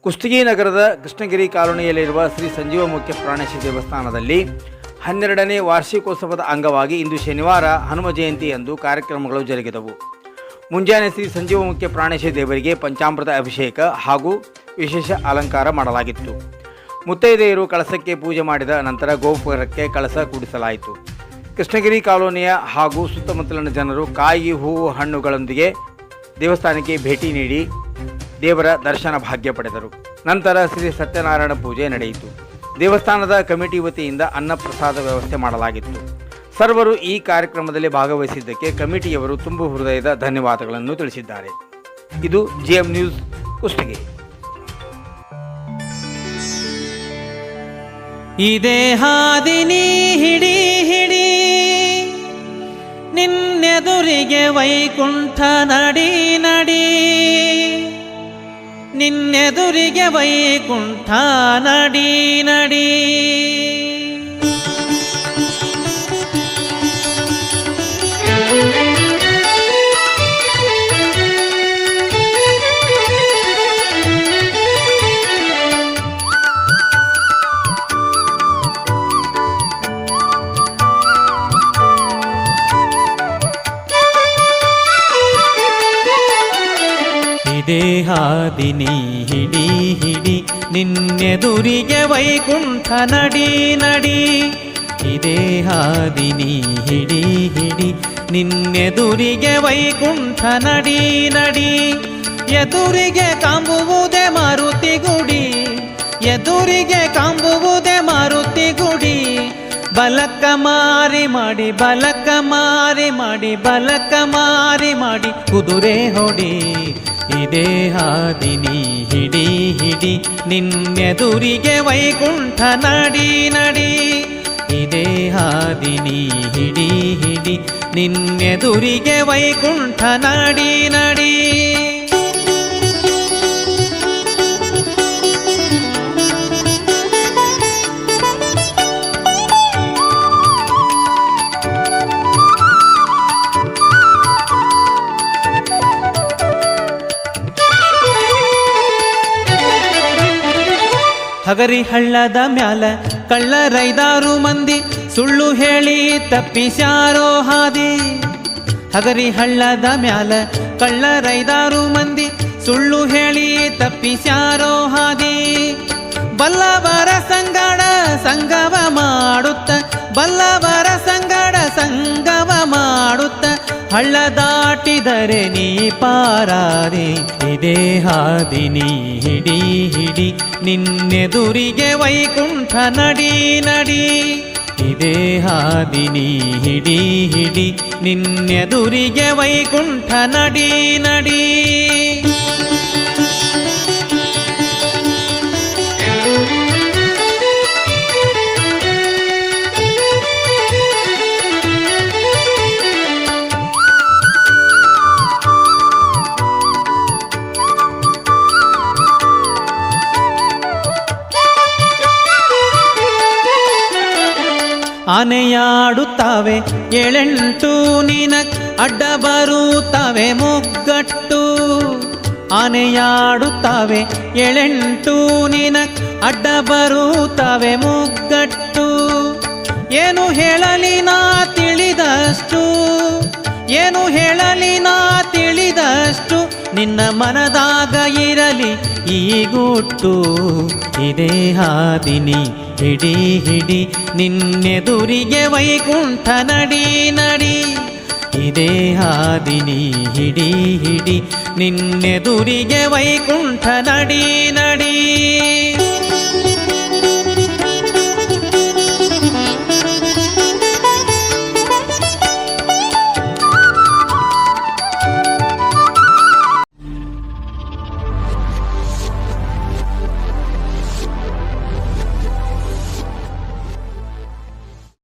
ಕುಷ್ಟಗಿ ನಗರದ ಕೃಷ್ಣಗಿರಿ ಕಾಲೋನಿಯಲ್ಲಿರುವ ಶ್ರೀ ಸಂಜೀವಮುಖ್ಯ ಪ್ರಾಣೇಶ ದೇವಸ್ಥಾನದಲ್ಲಿ 12ನೇ ವಾರ್ಷಿಕೋತ್ಸವದ ಅಂಗವಾಗಿ ಇಂದು ಶನಿವಾರ ಹನುಮ ಜಯಂತಿಯಂದು ಕಾರ್ಯಕ್ರಮಗಳು ಜರುಗಿದವು. ಮುಂಜಾನೆ ಶ್ರೀ ಸಂಜೀವಮುಖ್ಯ ಪ್ರಾಣೇಶ ದೇವರಿಗೆ ಪಂಚಾಮೃತ ಅಭಿಷೇಕ ಹಾಗೂ ವಿಶೇಷ ಅಲಂಕಾರ ಮಾಡಲಾಗಿತ್ತು. ಮುತ್ತೈದೆಯರು ಕಳಸಕ್ಕೆ ಪೂಜೆ ಮಾಡಿದ ನಂತರ ಗೋಪುರಕ್ಕೆ ಕಳಸ ಕೂಡಿಸಲಾಯಿತು. ಕೃಷ್ಣಗಿರಿ ಕಾಲೋನಿಯ ಹಾಗೂ ಸುತ್ತಮುತ್ತಲಿನ ಜನರು ಕಾಯಿ ಹೂವು ಹಣ್ಣುಗಳೊಂದಿಗೆ ದೇವಸ್ಥಾನಕ್ಕೆ ಭೇಟಿ ನೀಡಿ ದೇವರ ದರ್ಶನ ಭಾಗ್ಯ ಪಡೆದರು. ನಂತರ ಶ್ರೀ ಸತ್ಯನಾರಾಯಣ ಪೂಜೆ ನಡೆಯಿತು. ದೇವಸ್ಥಾನದ ಕಮಿಟಿ ವತಿಯಿಂದ ಅನ್ನಪ್ರಸಾದ ವ್ಯವಸ್ಥೆ ಮಾಡಲಾಗಿತ್ತು. ಸರ್ವರು ಈ ಕಾರ್ಯಕ್ರಮದಲ್ಲಿ ಭಾಗವಹಿಸಿದ್ದಕ್ಕೆ ಕಮಿಟಿಯವರು ತುಂಬು ಹೃದಯದ ಧನ್ಯವಾದಗಳನ್ನು ತಿಳಿಸಿದ್ದಾರೆ. ಇದು ಜಿಎಂ ನ್ಯೂಸ್ ಕುಷ್ಟಗಿ. ಇದೇ ಹಾದಿನಿ ಹಿಡಿ ಹಿಡಿ ನಿನ್ನೆದುರಿಗೆ ವೈಕುಂಠ ನಡಿ ನಡಿ, ನಿನ್ನೆದುರಿಗೆ ವೈಕುಂಠ ನಡಿ ನಡಿ. ಇದೇ ಹಾದಿನಿ ಹಿಡಿ ಹಿಡಿ ನಿನ್ನೆದುರಿಗೆ ವೈಕುಂಠ ನಡಿ ನಡಿ, ಇದೇ ಹಾದಿನಿ ಹಿಡಿ ಹಿಡಿ ನಿನ್ನೆದುರಿಗೆ ವೈಕುಂಠ ನಡಿ ನಡಿ. ಎದುರಿಗೆ ಕಾಂಬುವುದೇ ಮಾರುತಿ ಗುಡಿ, ಎದುರಿಗೆ ಕಾಂಬುವುದೇ ಮಾರುತಿ ಗುಡಿ. ಬಲಕ್ಕ ಮಾರಿ ಮಾಡಿ ಬಲಕ್ಕ ಮಾರಿ ಮಾಡಿ ಬಲಕ್ಕ ಮಾರಿ ಮಾಡಿ ಕುದುರೆ ಹೊಡಿ. ಇದೇ ಹಾದಿನಿ ಹಿಡಿ ಹಿಡಿ ನಿನ್ನೆದುರಿಗೆ ವೈಕುಂಠ ನಡಿ ನಡಿ, ಇದೇ ಹಾದಿನಿ ಹಿಡಿ ಹಿಡಿ ನಿನ್ನೆದುರಿಗೆ ವೈಕುಂಠ ನಡಿ ನಡಿ. ಹಗರಿ ಹಳ್ಳದ ಮ್ಯಾಲ ಕಳ್ಳರೈದಾರು ಮಂದಿ ಸುಳ್ಳು ಹೇಳಿ ತಪ್ಪಿಸ್ಯಾರೋ ಹಾದಿ. ಹಗರಿ ಹಳ್ಳದ ಮ್ಯಾಲ ಕಳ್ಳರೈದಾರು ಮಂದಿ ಸುಳ್ಳು ಹೇಳಿ ತಪ್ಪಿಸ್ಯಾರೋ ಹಾದಿ. ಬಲ್ಲವರ ಸಂಗಡ ಸಂಗವ ಮಾಡುತ್ತ, ಬಲ್ಲವರ ಸಂಗಡ ಸಂಗವ ಮಾಡುತ್ತ ಹಳ್ಳ ದಾಟಿದರೆ ನೀ ಪಾರಾದೆ. ಇದೇ ಹಾದಿನಿ ಹಿಡಿ ಹಿಡಿ ನಿನ್ನೆದುರಿಗೆ ವೈಕುಂಠ ನಡಿ ನಡಿ, ಇದೇ ಹಾದಿನಿ ಹಿಡಿ ಹಿಡಿ ನಿನ್ನೆದುರಿಗೆ ವೈಕುಂಠ ನಡಿ ನಡಿ. ಆನೆಯಾಡುತ್ತವೆ ಏಳೆಂಟು ನಿನಕ್ ಅಡ್ಡ ಬರುತ್ತವೆ ಮುಗ್ಗಟ್ಟು. ಆನೆಯಾಡುತ್ತವೆ ಏಳೆಂಟು ನಿನಕ್ ಅಡ್ಡ ಬರುತ್ತವೆ ಮುಗ್ಗಟ್ಟು. ಏನು ಹೇಳಲಿ ನಾ ತಿಳಿದಷ್ಟು, ಏನು ಹೇಳಲಿ ನಾ ತಿಳಿದಷ್ಟು ನಿನ್ನ ಮನದಾಗ ಇರಲಿ ಈ ಗುಟ್ಟು. ಇದೇ ಹಾದಿನಿ ಹಿಡಿ ಹಿಡಿ ನಿನ್ನೆದುರಿಗೆ ವೈಕುಂಠ ನಡಿ ನಡಿ, ಇದೇ ಹಾದಿನಿ ಹಿಡಿ ಹಿಡಿ ನಿನ್ನೆದುರಿಗೆ ವೈಕುಂಠ ನಡಿ ನಡಿ.